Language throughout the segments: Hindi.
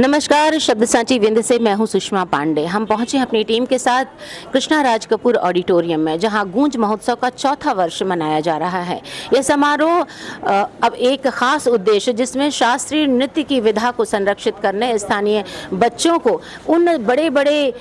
नमस्कार, शब्द सांची विंध्य से मैं हूं सुषमा पांडे। हम पहुंचे हैं अपनी टीम के साथ कृष्णा राज कपूर ऑडिटोरियम में, जहां गूंज महोत्सव का चौथा वर्ष मनाया जा रहा है। यह समारोह अब एक खास उद्देश्य, जिसमें शास्त्रीय नृत्य की विधा को संरक्षित करने, स्थानीय बच्चों को उन बड़े बड़े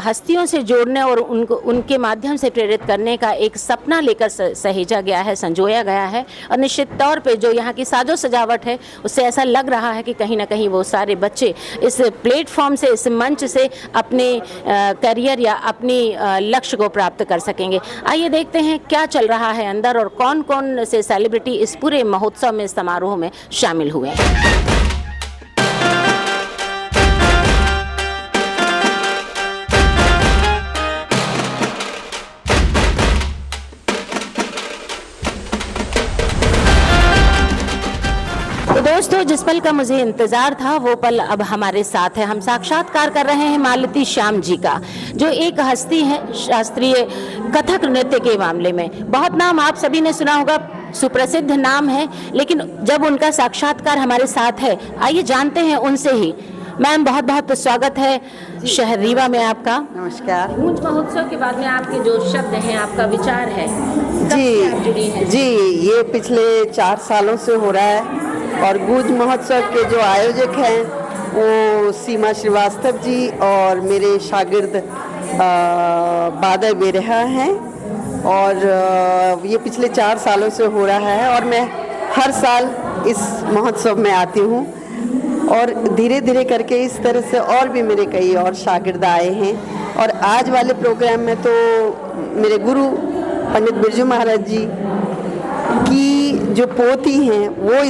हस्तियों से जोड़ने और उनके माध्यम से प्रेरित करने का एक सपना लेकर सहेजा गया है, संजोया गया है। और निश्चित तौर पर जो यहाँ की साजो सजावट है, उससे ऐसा लग रहा है कि कहीं ना कहीं वो सारे बच्चे इस प्लेटफॉर्म से, इस मंच से अपने करियर या अपनी लक्ष्य को प्राप्त कर सकेंगे। आइए देखते हैं क्या चल रहा है अंदर और कौन कौन से सेलिब्रिटी इस पूरे महोत्सव में, समारोह में शामिल हुए हैं। तो दोस्तों, जिस पल का मुझे इंतजार था वो पल अब हमारे साथ है। हम साक्षात्कार कर रहे हैं मालती श्याम जी का, जो एक हस्ती है शास्त्रीय कथक नृत्य के मामले में। बहुत नाम आप सभी ने सुना होगा, सुप्रसिद्ध नाम है, लेकिन जब उनका साक्षात्कार हमारे साथ है, आइए जानते हैं उनसे ही। मैम, बहुत बहुत स्वागत है शहर रीवा में आपका। नमस्कार। गूंज महोत्सव के बाद में आपके जो शब्द हैं, आपका विचार है, जी आप जुड़ी हैं? जी, ये पिछले 4 सालों से हो रहा है और गूंज महोत्सव के जो आयोजक हैं वो सीमा श्रीवास्तव जी और मेरे शागिर्द बादल बेरहा हैं। और ये पिछले 4 सालों से हो रहा है और मैं हर साल इस महोत्सव में आती हूँ। और धीरे धीरे करके इस तरह से और भी मेरे कई और शागिर्द आए हैं। और आज वाले प्रोग्राम में तो मेरे गुरु पंडित बिरजू महाराज जी की जो पोती हैं वो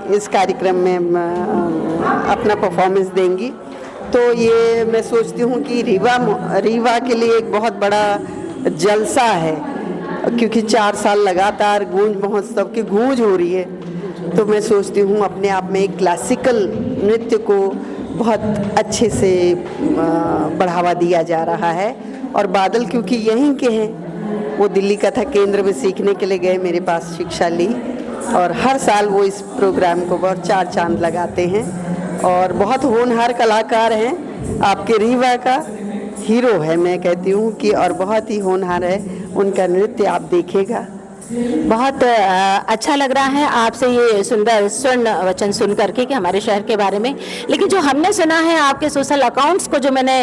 इस कार्यक्रम में अपना परफॉर्मेंस देंगी। तो ये मैं सोचती हूँ कि रीवा के लिए एक बहुत बड़ा जलसा है, क्योंकि 4 साल लगातार गूंज महोत्सव की गूंज हो रही है। तो मैं सोचती हूँ अपने आप में एक क्लासिकल नृत्य को बहुत अच्छे से बढ़ावा दिया जा रहा है। और बादल क्योंकि यहीं के हैं, वो दिल्ली कथक केंद्र में सीखने के लिए गए, मेरे पास शिक्षा ली और हर साल वो इस प्रोग्राम को बहुत 4 चांद लगाते हैं। और बहुत होनहार कलाकार हैं, आपके रीवा का हीरो है मैं कहती हूँ कि, और बहुत ही होनहार है। उनका नृत्य आप देखिएगा। बहुत अच्छा लग रहा है आपसे ये सुंदर स्वर्ण वचन सुन करके कि हमारे शहर के बारे में। लेकिन जो हमने सुना है आपके सोशल अकाउंट्स को, जो मैंने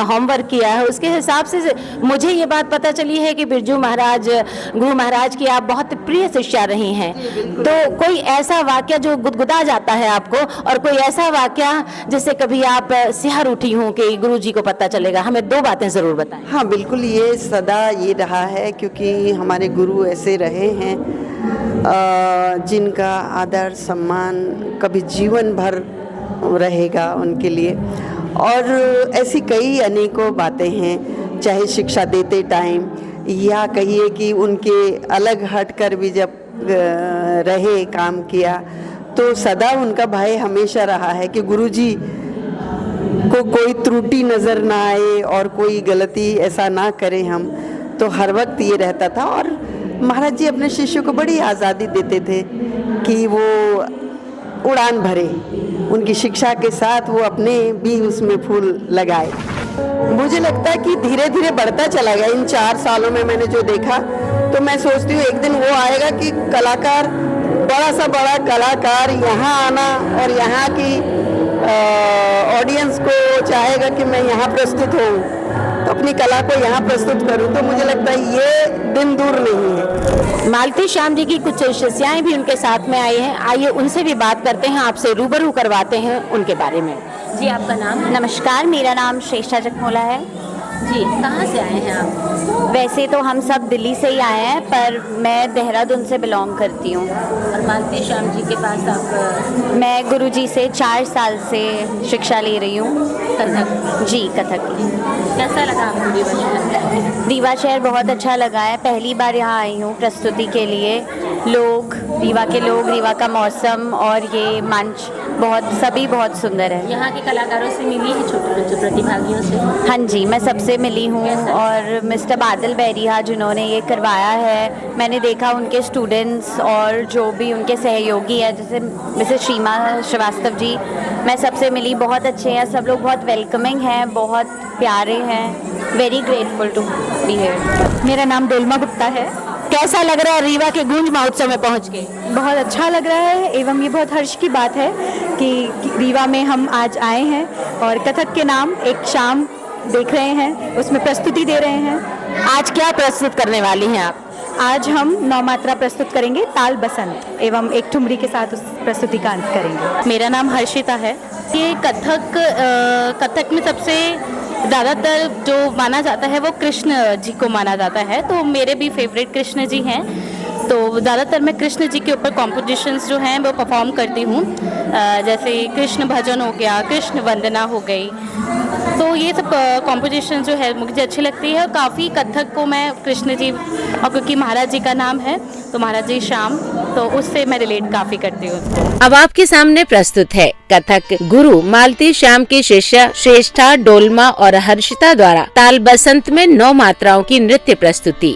होमवर्क किया है, उसके हिसाब से मुझे ये बात पता चली है कि बिरजू महाराज, गुरु महाराज की आप बहुत प्रिय शिष्या रही हैं। तो कोई ऐसा वाक्य जो गुदगुदा जाता है आपको, और कोई ऐसा वाक्य जिससे कभी आप सिहर उठी हूँ कि गुरु जी को पता चलेगा? हमें 2 बातें ज़रूर बताएं। हाँ बिल्कुल, ये सदा ये रहा है, क्योंकि हमारे गुरु ऐसे रहे हैं जिनका आदर सम्मान कभी जीवन भर रहेगा उनके लिए। और ऐसी कई अनेकों बातें हैं, चाहे शिक्षा देते टाइम या कहिए कि उनके अलग हटकर भी जब रहे काम किया, तो सदा उनका भय हमेशा रहा है कि गुरुजी को कोई त्रुटि नज़र ना आए और कोई गलती ऐसा ना करें हम। तो हर वक्त ये रहता था। और महाराज जी अपने शिष्यों को बड़ी आज़ादी देते थे कि वो उड़ान भरे, उनकी शिक्षा के साथ वो अपने भी उसमें फूल लगाए। मुझे लगता है कि धीरे धीरे बढ़ता चला गया इन 4 सालों में, मैंने जो देखा। तो मैं सोचती हूँ एक दिन वो आएगा कि कलाकार, बड़ा सा बड़ा कलाकार यहाँ आना और यहाँ की ऑडियंस को चाहेगा कि मैं यहाँ प्रस्तुत हूँ, तो अपनी कला को यहाँ प्रस्तुत करूँ। तो मुझे लगता है ये दिन दूर नहीं है। मालती श्याम जी की कुछ शिष्याएं भी उनके साथ में आई हैं, आइए उनसे भी बात करते हैं, आपसे रूबरू करवाते हैं उनके बारे में। जी, आपका नाम? नमस्कार, मेरा नाम श्रेष्ठा जखमोला है। जी, कहाँ से आए हैं आप? वैसे तो हम सब दिल्ली से ही आए हैं, पर मैं देहरादून से बिलोंग करती हूँ। और मालती श्याम जी के पास आप? मैं गुरुजी से 4 साल से शिक्षा ले रही हूँ। कथक? जी, कथक की। कैसा लगा आपको रीवा शहर? रीवा शहर बहुत अच्छा लगा है। पहली बार यहाँ आई हूँ प्रस्तुति के लिए। लोग, रीवा के लोग, रीवा का मौसम और ये मंच सभी बहुत सुंदर है। यहाँ के कलाकारों से मिली है, छोटे बच्चे प्रतिभागियों से? हाँ जी, मैं सबसे मिली हूँ और मिस्टर बादल बैरिया जिन्होंने ये करवाया है, मैंने देखा उनके स्टूडेंट्स और जो भी उनके सहयोगी है जैसे मिसेस सीमा श्रीवास्तव जी, मैं सबसे मिली। बहुत अच्छे हैं सब लोग, बहुत वेलकमिंग हैं, बहुत प्यारे हैं। Very grateful to be here. मेरा नाम डोलमा गुप्ता है। कैसा लग रहा है रीवा के गूंज महोत्सव में पहुँच के? बहुत अच्छा लग रहा है एवं ये बहुत हर्ष की बात है कि रीवा में हम आज आए हैं और कथक के नाम एक शाम देख रहे हैं, उसमें प्रस्तुति दे रहे हैं। आज क्या प्रस्तुत करने वाली हैं आप? आज हम 9 मात्रा प्रस्तुत करेंगे ताल बसंत एवं एक ठुमरी के साथ उस प्रस्तुति का अंत करेंगे। मेरा नाम हर्षिता है। ये कथक में सबसे ज़्यादातर जो माना जाता है वो कृष्ण जी को माना जाता है, तो मेरे भी फेवरेट कृष्ण जी हैं, तो ज़्यादातर मैं कृष्ण जी के ऊपर कॉम्पोजिशंस जो हैं वो परफॉर्म करती हूँ। जैसे कृष्ण भजन हो गया, कृष्ण वंदना हो गई, तो ये सब कॉम्पोजिशन जो है मुझे अच्छी लगती है। काफ़ी कथक को मैं कृष्ण जी, और क्योंकि महाराज जी का नाम है तो महाराज जी श्याम, तो उससे मैं रिलेट काफ़ी करती हूँ। अब आपके सामने प्रस्तुत है कथक गुरु मालती श्याम की शिष्या श्रेष्ठा डोलमा और हर्षिता द्वारा ताल बसंत में 9 मात्राओं की नृत्य प्रस्तुति।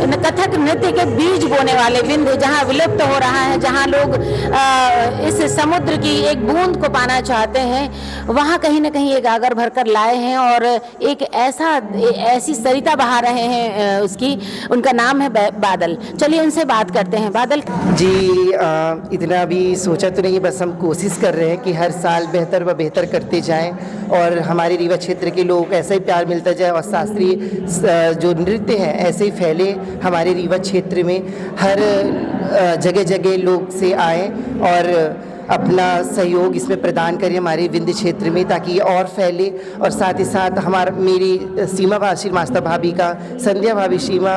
कथक नृत्य के बीज बोने वाले बिंदु, जहाँ विलुप्त हो रहा है, जहाँ लोग इस समुद्र की एक बूंद को पाना चाहते हैं, वहाँ कहीं ना कहीं एक आगर भरकर लाए हैं और एक ऐसी सरिता बहा रहे हैं उसकी। उनका नाम है बादल। चलिए उनसे बात करते हैं। बादल जी, इतना भी सोचा तो नहीं, बस हम कोशिश कर रहे हैं कि हर साल बेहतर व बेहतर करते जाएं और हमारे रीवा क्षेत्र के लोग ऐसा ही प्यार मिलता जाए और शास्त्रीय जो नृत्य है ऐसे ही फैले हमारे रीवा क्षेत्र में। हर जगह जगह लोग से आए और अपना सहयोग इसमें प्रदान करें हमारे विंध्य क्षेत्र में, ताकि ये और फैले। और साथ ही साथ मेरी सीमा श्रीवास्तव भाभी का, संध्या भाभी, सीमा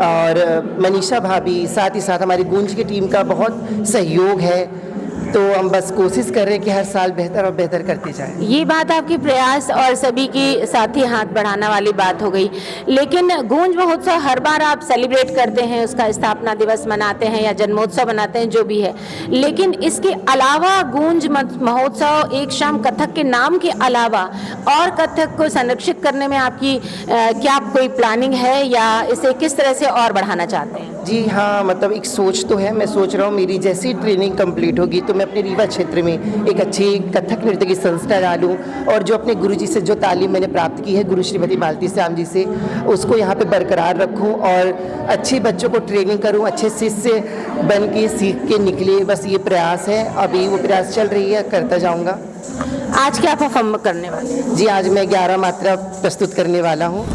और मनीषा भाभी, साथ ही साथ हमारी गूंज की टीम का बहुत सहयोग है। तो हम बस कोशिश कर रहे हैं कि हर साल बेहतर और बेहतर करते जाएं। ये बात आपके प्रयास और सभी की साथ ही हाथ बढ़ाना वाली बात हो गई, लेकिन गूंज महोत्सव हर बार आप सेलिब्रेट करते हैं, उसका स्थापना दिवस मनाते हैं या जन्मोत्सव मनाते हैं, जो भी है, लेकिन इसके अलावा गूंज महोत्सव एक शाम कथक के नाम के अलावा और कथक को संरक्षित करने में आपकी क्या कोई प्लानिंग है या इसे किस तरह से और बढ़ाना चाहते हैं? जी हाँ, मतलब एक सोच तो है। मैं सोच रहा हूँ मेरी जैसी ट्रेनिंग कंप्लीट होगी तो मैं अपने रीवा क्षेत्र में एक अच्छी कथक नृत्य की संस्था डालूँ और जो अपने गुरुजी से जो तालीम मैंने प्राप्त की है, गुरु श्रीमती मालती श्याम जी से, उसको यहाँ पे बरकरार रखूँ और अच्छे बच्चों को ट्रेनिंग करूँ, अच्छे शिष्य बन के सीख के निकले। बस ये प्रयास है, अभी वो प्रयास चल रही है, करता जाऊँगा। आज क्या परफॉर्म करने वाले हैं? जी, आज मैं 11 मात्रा प्रस्तुत करने वाला हूँ।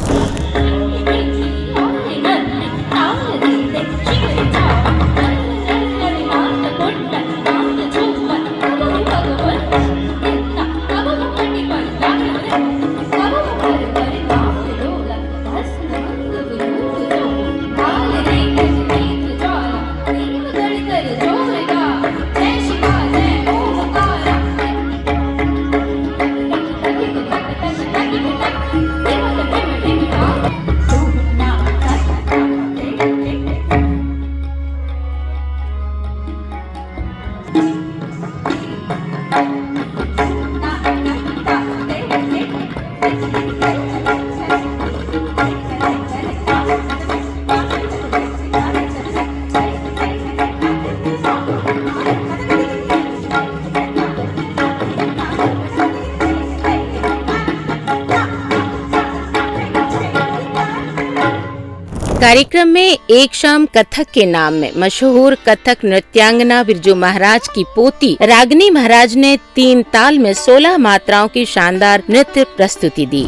कार्यक्रम में एक शाम कथक के नाम में मशहूर कथक नृत्यांगना बिरजू महाराज की पोती रागिनी महाराज ने 3 ताल में 16 मात्राओं की शानदार नृत्य प्रस्तुति दी।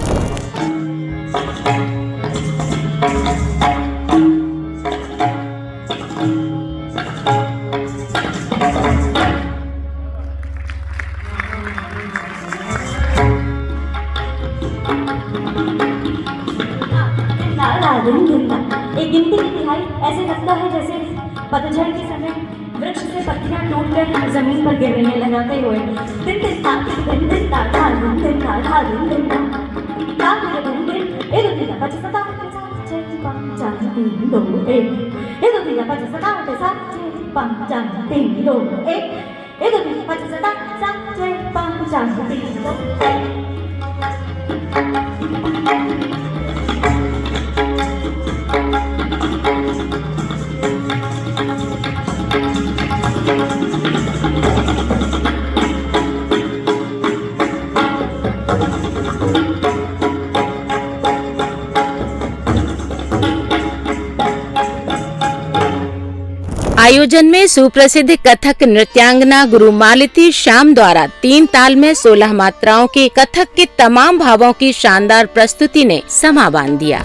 एक गिनती की तिहाई ऐसे लगता है जैसे पतझड़ के समय वृक्ष से पत्तियां टूटकर जमीन पर गिर रही हैं लहराते हुए। दिन दिन ता दिन दिन ता धा दिन दिन ता धा दिन दिन ता मेरे दिन दिन ए दो तीन पाँच सात आठ नौ 6 5 4 3 2 1 ए दो तीन पाँच सात आठ 7 6 5 4 3 2 1 ए दो तीन पाँच सात आठ 7 6 5 4 3 2 1। आयोजन में सुप्रसिद्ध कथक नृत्यांगना गुरु मालती श्याम द्वारा 3 ताल में 16 मात्राओं के कथक के तमाम भावों की शानदार प्रस्तुति ने समा बांध दिया।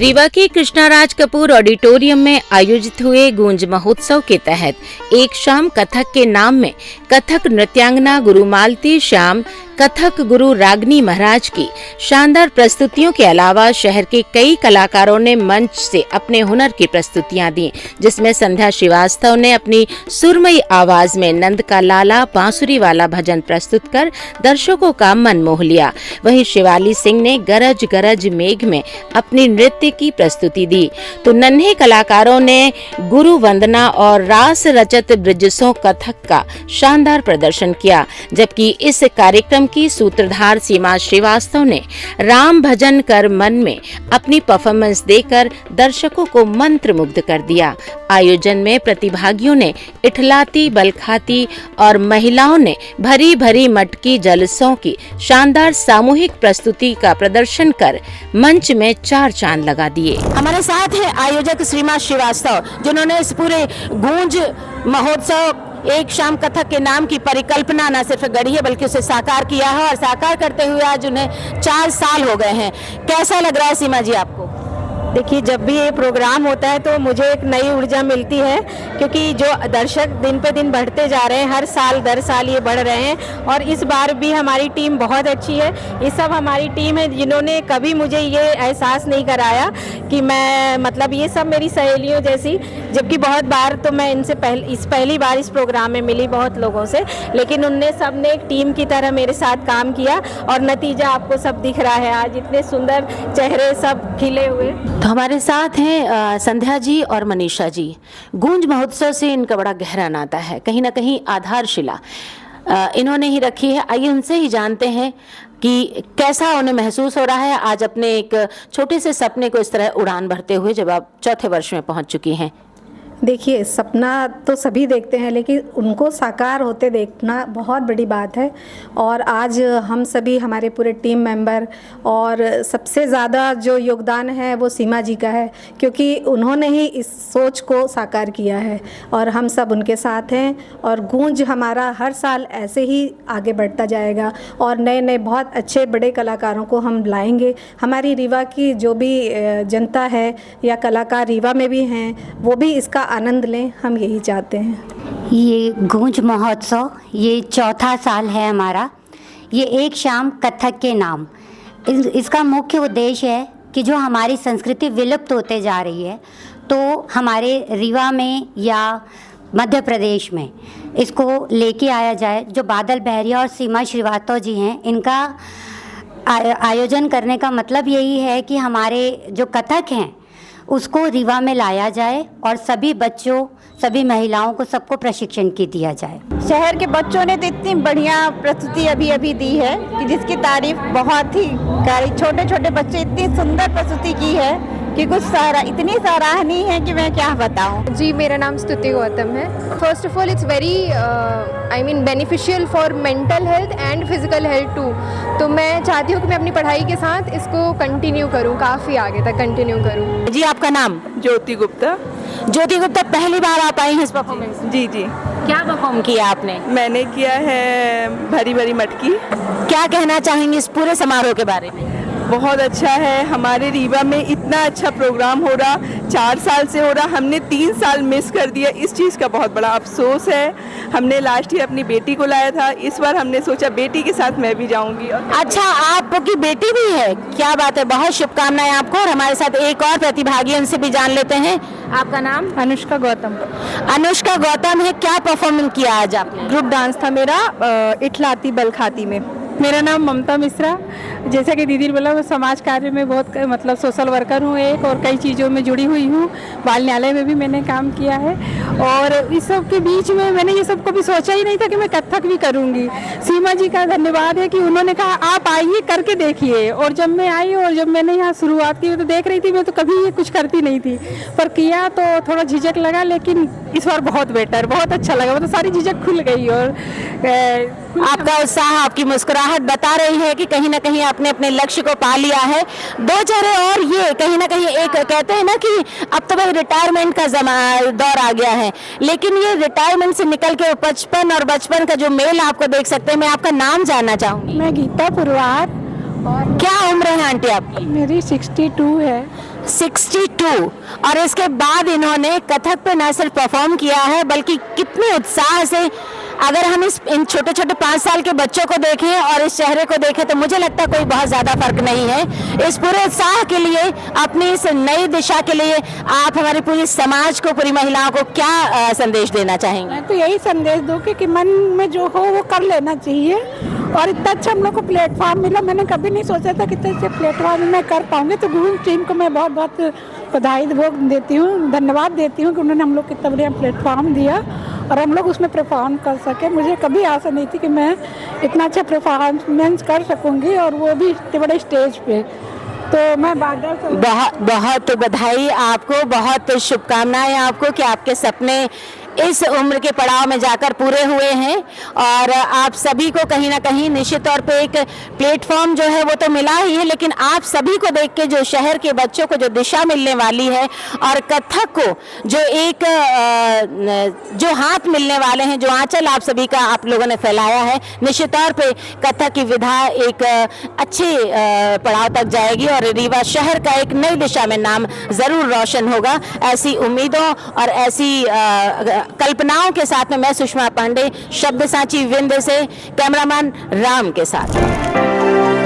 रीवा के कृष्णा राज कपूर ऑडिटोरियम में आयोजित हुए गूंज महोत्सव के तहत एक शाम कथक के नाम में कथक नृत्यांगना गुरु मालती श्याम, कथक गुरु रागनी महाराज की शानदार प्रस्तुतियों के अलावा शहर के कई कलाकारों ने मंच से अपने हुनर की प्रस्तुतियां दी, जिसमें संध्या श्रीवास्तव ने अपनी सुरमई आवाज में नंद का लाला बांसुरी वाला भजन प्रस्तुत कर दर्शकों का मन मोह लिया। वहीं शिवाली सिंह ने गरज गरज मेघ में अपनी नृत्य की प्रस्तुति दी, तो नन्हे कलाकारों ने गुरु वंदना और रास रचत ब्रजसों कथक का शानदार प्रदर्शन किया। जबकि इस कार्यक्रम की सूत्रधार सीमा श्रीवास्तव ने राम भजन कर मन में अपनी परफॉर्मेंस देकर दर्शकों को मंत्रमुग्ध कर दिया। आयोजन में प्रतिभागियों ने इठलाती, बलखाती और महिलाओं ने भरी भरी मटकी जलसों की शानदार सामूहिक प्रस्तुति का प्रदर्शन कर मंच में चार चांद लगा दिए। हमारे साथ है आयोजक सीमा श्रीवास्तव, जिन्होंने इस पूरे गूंज महोत्सव एक शाम कथक के नाम की परिकल्पना न सिर्फ गढ़ी है बल्कि उसे साकार किया है, और साकार करते हुए आज उन्हें 4 साल हो गए हैं। कैसा लग रहा है सीमा जी आपको? देखिए, जब भी ये प्रोग्राम होता है तो मुझे एक नई ऊर्जा मिलती है, क्योंकि जो दर्शक दिन पे दिन बढ़ते जा रहे हैं, हर साल दर साल ये बढ़ रहे हैं, और इस बार भी हमारी टीम बहुत अच्छी है। ये सब हमारी टीम है जिन्होंने कभी मुझे ये एहसास नहीं कराया कि मैं, मतलब ये सब मेरी सहेलियों जैसी, जबकि बहुत बार तो मैं इनसे पहली बार इस प्रोग्राम में मिली बहुत लोगों से, लेकिन उनने सब ने एक टीम की तरह मेरे साथ काम किया और नतीजा आपको सब दिख रहा है। आज इतने सुंदर चेहरे सब खिले हुए। तो हमारे साथ हैं संध्या जी और मनीषा जी। गूंज महोत्सव से इनका बड़ा गहरा नाता है, कहीं ना कहीं आधारशिला इन्होंने ही रखी है। आइए उनसे ही जानते हैं कि कैसा उन्हें महसूस हो रहा है आज अपने एक छोटे से सपने को इस तरह उड़ान भरते हुए, जब आप 4थे वर्ष में पहुंच चुकी हैं। देखिए, सपना तो सभी देखते हैं, लेकिन उनको साकार होते देखना बहुत बड़ी बात है। और आज हम सभी, हमारे पूरे टीम मेंबर, और सबसे ज़्यादा जो योगदान है वो सीमा जी का है, क्योंकि उन्होंने ही इस सोच को साकार किया है और हम सब उनके साथ हैं। और गूंज हमारा हर साल ऐसे ही आगे बढ़ता जाएगा और नए नए बहुत अच्छे बड़े कलाकारों को हम लाएंगे। हमारी रीवा की जो भी जनता है या कलाकार रीवा में भी हैं, वो भी इसका आनंद लें, हम यही चाहते हैं। ये गूंज महोत्सव ये 4था साल है हमारा। ये एक शाम कथक के नाम, इसका मुख्य उद्देश्य है कि जो हमारी संस्कृति विलुप्त होते जा रही है, तो हमारे रीवा में या मध्य प्रदेश में इसको लेके आया जाए। जो बादल बहरिया और सीमा श्रीवास्तव जी हैं, इनका आयोजन करने का मतलब यही है कि हमारे जो कथक हैं उसको रीवा में लाया जाए और सभी बच्चों, सभी महिलाओं को, सबको प्रशिक्षण की दिया जाए। शहर के बच्चों ने तो इतनी बढ़िया प्रस्तुति अभी दी है कि जिसकी तारीफ बहुत ही करी। छोटे छोटे बच्चे इतनी सुंदर प्रस्तुति की है कि कुछ इतनी सराहनीय है कि मैं क्या बताऊं। जी, मेरा नाम स्तुति गौतम है। First of all it's very beneficial for mental health and physical health too. तो मैं चाहती हूँ कि मैं अपनी पढ़ाई के साथ इसको कंटिन्यू करूँ, काफ़ी आगे तक कंटिन्यू करूँ। जी, आपका नाम? ज्योति गुप्ता। ज्योति गुप्ता, पहली बार आप आई हैं इस परफॉर्मेंस? जी जी। क्या परफॉर्म किया आपने? मैंने किया है भरी भरी मटकी। क्या कहना चाहेंगे इस पूरे समारोह के बारे में? बहुत अच्छा है। हमारे रीवा में इतना अच्छा प्रोग्राम हो रहा, 4 साल से हो रहा, हमने 3 साल मिस कर दिया। इस चीज़ का बहुत बड़ा अफसोस है। हमने लास्ट ईयर अपनी बेटी को लाया था, इस बार हमने सोचा बेटी के साथ मैं भी जाऊंगी। अच्छा, आपकी बेटी भी है? क्या बात है, बहुत शुभकामनाएं आपको। और हमारे साथ एक और प्रतिभागी, उनसे भी जान लेते हैं। आपका नाम? अनुष्का गौतम। अनुष्का गौतम है, क्या परफॉर्मेंस किया आज आपने? ग्रुप डांस था मेरा इठलाती बलखाती में। मेरा नाम ममता मिश्रा। जैसा कि दीदी ने बोला, मैं समाज कार्य में बहुत मतलब सोशल वर्कर हूँ एक, और कई चीज़ों में जुड़ी हुई हूँ। बाल न्यायालय में भी मैंने काम किया है, और इस सब के बीच में मैंने ये सब कभी सोचा ही नहीं था कि मैं कथक भी करूँगी। सीमा जी का धन्यवाद है कि उन्होंने कहा आप आइए, करके देखिए। और जब मैं आई और जब मैंने यहाँ शुरुआत की तो देख रही थी, मैं तो कभी ये कुछ करती नहीं थी, पर किया तो थोड़ा झिझक लगा, लेकिन इस बार बहुत बेटर, बहुत अच्छा लगा। मतलब सारी झिझक खुल गई। और आपका उत्साह, आपकी मुस्कुराहट बता रही है कि कहीं ना कहीं आपने अपने लक्ष्य को पा लिया है। दो चेहरे और ये कहीं ना कहीं, एक कहते हैं ना कि अब तो भाई रिटायरमेंट का दौर आ गया है, लेकिन ये रिटायरमेंट से निकल के बचपन और बचपन का जो मेल आपको देख सकते हैं। मैं आपका नाम जानना चाहूँगी। मैं गीता पुरवार। और क्या उम्र है आंटी आपकी? मेरी 62 है। 62। और इसके बाद इन्होंने कथक पे न सिर्फ परफॉर्म किया है, बल्कि कितने उत्साह से, अगर हम इन छोटे छोटे 5 साल के बच्चों को देखें और इस चेहरे को देखें तो मुझे लगता है कोई बहुत ज़्यादा फर्क नहीं है। इस पूरे उत्साह के लिए, अपनी इस नई दिशा के लिए आप हमारे पूरे समाज को, पूरी महिलाओं को क्या संदेश देना चाहेंगे? मैं तो यही संदेश दूँ कि मन में जो हो वो कर लेना चाहिए। और इतना अच्छा हम लोग को प्लेटफॉर्म मिला, मैंने कभी नहीं सोचा था कि इतने अच्छे प्लेटफॉर्म में कर पाऊंगे। तो गूंज टीम को मैं बहुत बहुत बधाई देती हूँ, धन्यवाद देती हूँ कि उन्होंने हम लोग को इतना बढ़िया प्लेटफॉर्म दिया और हम लोग उसमें परफॉर्म कर सके। मुझे कभी आशा नहीं थी कि मैं इतना अच्छा परफॉर्मेंस कर सकूँगी, और वो भी इतने बड़े स्टेज पे। तो मैं बहुत बहुत बधाई आपको, बहुत शुभकामनाएं आपको कि आपके सपने इस उम्र के पड़ाव में जाकर पूरे हुए हैं। और आप सभी को कहीं ना कहीं निश्चित तौर पे एक प्लेटफॉर्म जो है वो तो मिला ही है, लेकिन आप सभी को देख के जो शहर के बच्चों को जो दिशा मिलने वाली है, और कथक को जो एक जो हाथ मिलने वाले हैं, जो आंचल आप सभी का आप लोगों ने फैलाया है, निश्चित तौर पे कथक की विधा एक अच्छे पड़ाव तक जाएगी और रीवा शहर का एक नई दिशा में नाम जरूर रोशन होगा। ऐसी उम्मीदों और ऐसी कल्पनाओं के साथ में मैं सुषमा पांडे, शब्द सांची विंध्य से कैमरामैन राम के साथ।